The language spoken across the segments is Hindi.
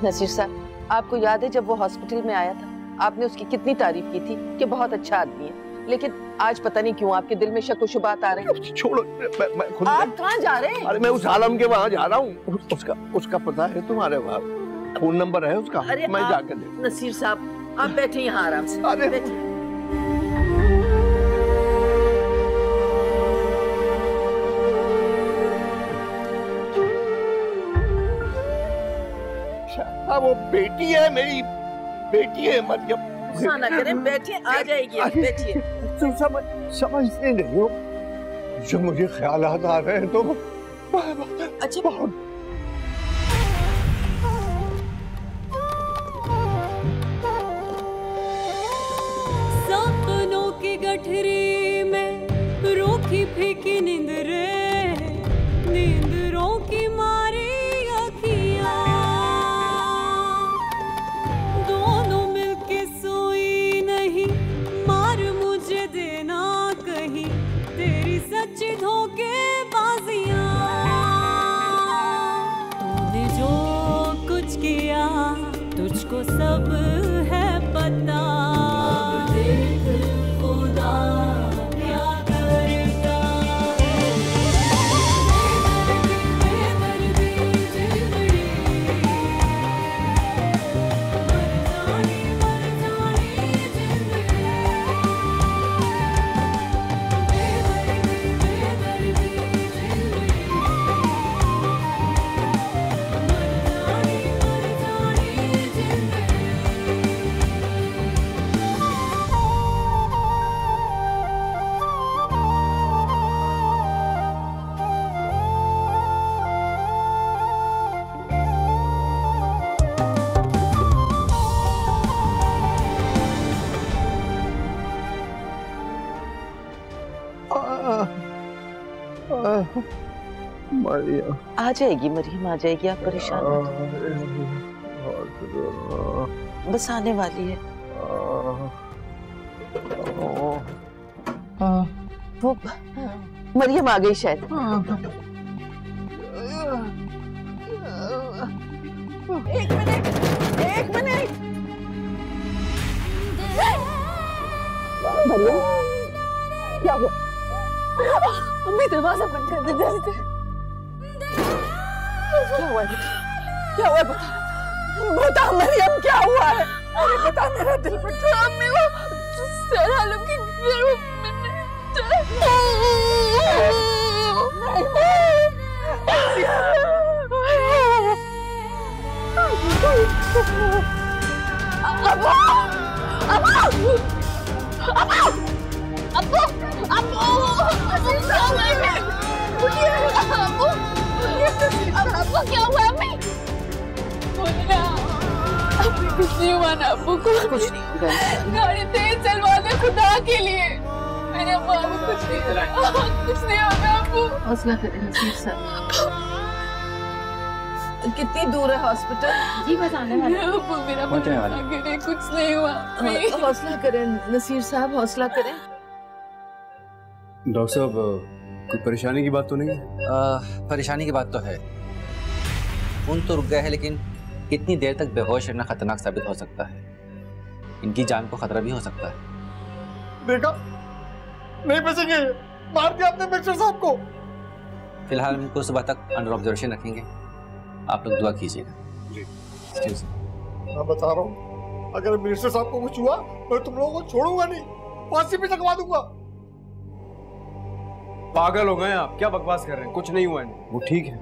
नसीर साहब, आपको याद है जब वो हॉस्पिटल में आया था आपने उसकी कितनी तारीफ की थी कि बहुत अच्छा आदमी है, लेकिन आज पता नहीं क्यों आपके दिल में शक व शुबात आ रहे हैं। छोड़ो, मैं खुद। आप कहाँ जा रहे हैं? अरे मैं उस आलम के वहाँ जा रहा हूँ। उसका पता है तुम्हारे वहाँ, फोन नंबर है उसका। अरे मैं जाकर दे। नसीर साहब आप बैठे यहाँ आराम से। अरे बैठे। वो बेटी है, मेरी बेटी है मरियम। गुस्सा ना करें, बैठिए, आ जाएगी, बैठिए। तुम समझते नहीं हो जो मुझे ख्यालात आ रहे हैं तो अच्छा बहुत। सपनों की गठरी में रूखी फीकी नींद रे, नींदरों की मारी अखियां, दोनों मिलके सोई नहीं, मार मुझे देना कहीं तेरी सच्ची धोखेबाजियां। तूने जो कुछ किया तुझको सब है पता, देख खुदा क्या करता। आ जाएगी मरियम, आ जाएगी, आप परेशान बस आने वाली है। वो मरियम आ गई शायद। एक मिनट, एक मिनट। मरियम क्या हुआ? अम्मी दरवाजा बंद कर दे जल्दी। क्या हुआ है? क्या हुआ है? बता मरियम, क्या हुआ है? अरे बता, मेरा दिल फटा। अम्मी वो सर आलम के घर अब्बू क्या हुआ? अम्मी कुछ नहीं हुआ ना अब्बू को? कुछ नहीं होगा। गाड़ी तेज चलवा दे खुदा के लिए। मेरे अब्बू को कुछ नहीं होगा अब्बू। हौसला करें नसीर साहब। कितनी दूर है हॉस्पिटल? जी बस आने वाला है अब्बू, मेरा कुछ नहीं हुआ। हौसला करें नसीर साहब, हौसला करें। डॉक्टर साहब कोई परेशानी की बात तो नहीं है? परेशानी की बात तो है। खून तो रुक गया है, लेकिन कितनी देर तक बेहोश रहना खतरनाक साबित हो सकता है। इनकी जान को खतरा भी हो सकता है। देखा, नहीं बचेंगे, मार दिया आपने मिनिस्टर साहब को। फिलहाल हम इनको सुबह तक अंडर ऑब्जर्वेशन रखेंगे, आप लोग दुआ कीजिएगा। मैं बता रहा हूँ, अगर मिनिस्टर साहब को कुछ हुआ मैं तुम लोगों को छोड़ूंगा नहीं, फांसी पे चढ़वा दूंगा। पागल हो गए आप, क्या बकवास कर रहे हैं? कुछ नहीं हुआ है, वो ठीक है।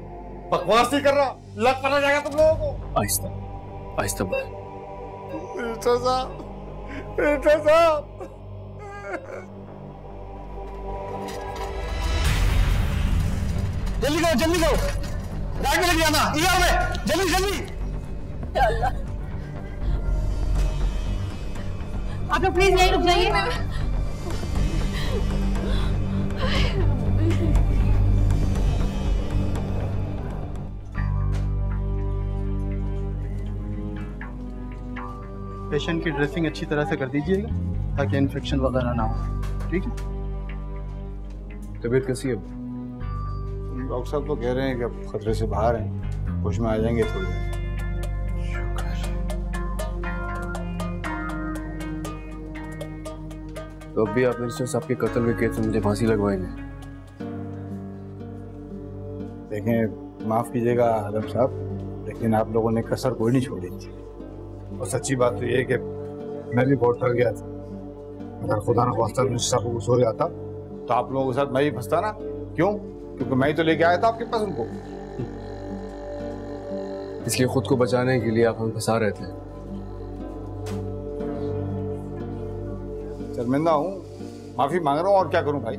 बकवास नहीं कर रहा, लग पता जाएगा तुम लोगों को। आहिस्ता आहिस्ता बोल। मिनिस्टर साहब, मिनिस्टर साहब। जल्दी करो, जल्दी करो, बैग में लेके जाना, ईआर में, जल्दी जल्दी। आप लोग प्लीज यहीं रुक जाइए। पेशेंट की ड्रेसिंग अच्छी तरह से कर दीजिएगा ताकि इन्फेक्शन वगैरह ना हो, ठीक है? तबीयत कैसी है? डॉक्टर साहब तो कह रहे हैं कि अब खतरे से बाहर हैं, होश में आ जाएंगे थोड़ी देर। तो अब भी आप मिनिस्टर साहब के कत्ल के केस में मुझे फांसी लगवाएंगे? देखें, माफ कीजिएगा आलम साहब, लेकिन आप लोगों ने कसर कोई नहीं छोड़ी थी। और सच्ची बात तो ये है कि मैं भी बहुत डर गया था। अगर खुदा न खास्ता मिनिस्टर साहब को कुछ हो जाता तो आप लोगों के साथ मैं ही फंसता ना। क्यों? क्योंकि मैं ही तो लेके आया था आपके पास उनको। इसलिए खुद को बचाने के लिए आप हमें फंसा रहे थे। शर्मिंदा हूँ, माफी मांग रहा हूँ, और क्या करूँ भाई?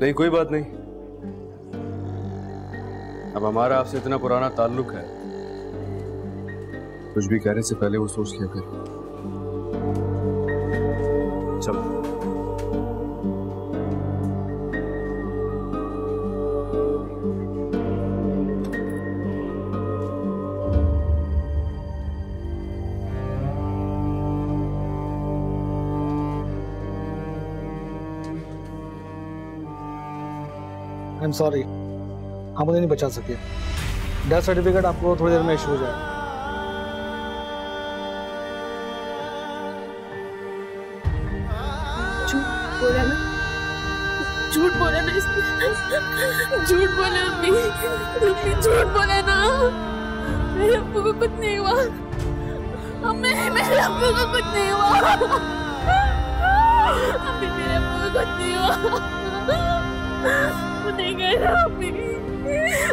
नहीं, कोई बात नहीं। अब हमारा आपसे इतना पुराना ताल्लुक है, कुछ भी कहने से पहले वो सोच लिया कर। चलो। आई एम सॉरी, हम उन्हें नहीं बचा सके। डेथ सर्टिफिकेट आपको थोड़ी देर में इशू हो जाएगा। झूठ बोला ना इसने, झूठ बोला अम्मी, झूठ बोला ना। मेरे अब्बू को कुछ नहीं हुआ अम्मी, मेरे अब्बू को कुछ नहीं हुआ अम्मी, मेरे अब्बू को कुछ नहीं हुआ। वो नहीं गए ना अम्मी,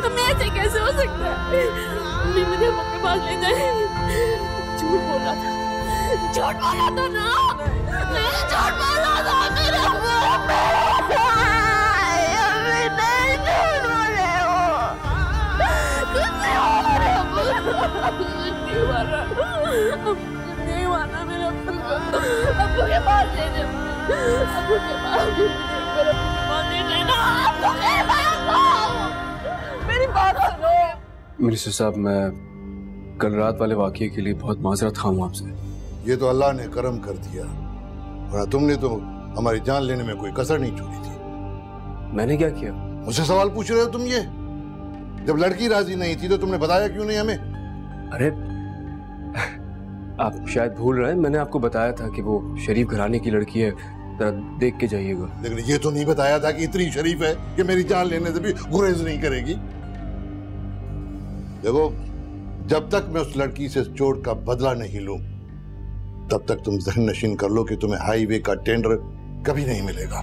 अम्मी ऐसे कैसे हो सकता है? अम्मी मुझे अम्मा के पास ले जाए। झूठ बोला था, झूठ बोला था ना, नहीं झूठ बोला था मेरे अब्बू। नहीं माना मेरे अब्बू को, अब्बू के पास ले जाओ, अब्बू के पास ले जाओ, मेरी बात सुनो। मिनिस्टर साहब, मैं कल रात वाले वाकये के लिए बहुत माजरत खाऊं आपसे। ये तो अल्लाह ने करम कर दिया, और तुमने तो हमारी जान लेने में कोई कसर नहीं छोड़ी थी। मैंने क्या किया? मुझसे सवाल पूछ रहे हो तुम? ये जब लड़की राजी नहीं थी तो तुमने बताया क्यों नहीं हमें? अरे आप शायद भूल रहे हैं, मैंने आपको बताया था कि वो शरीफ घराने की लड़की है, जरा देख के जाइएगा। लेकिन ये तो नहीं बताया था कि इतनी शरीफ है कि मेरी जान लेने से भी गुरेज नहीं करेगी। देखो, जब तक मैं उस लड़की से चोट का बदला नहीं लूं, तब तक तुम जहन नशीन कर लो कि तुम्हें हाईवे का टेंडर कभी नहीं मिलेगा।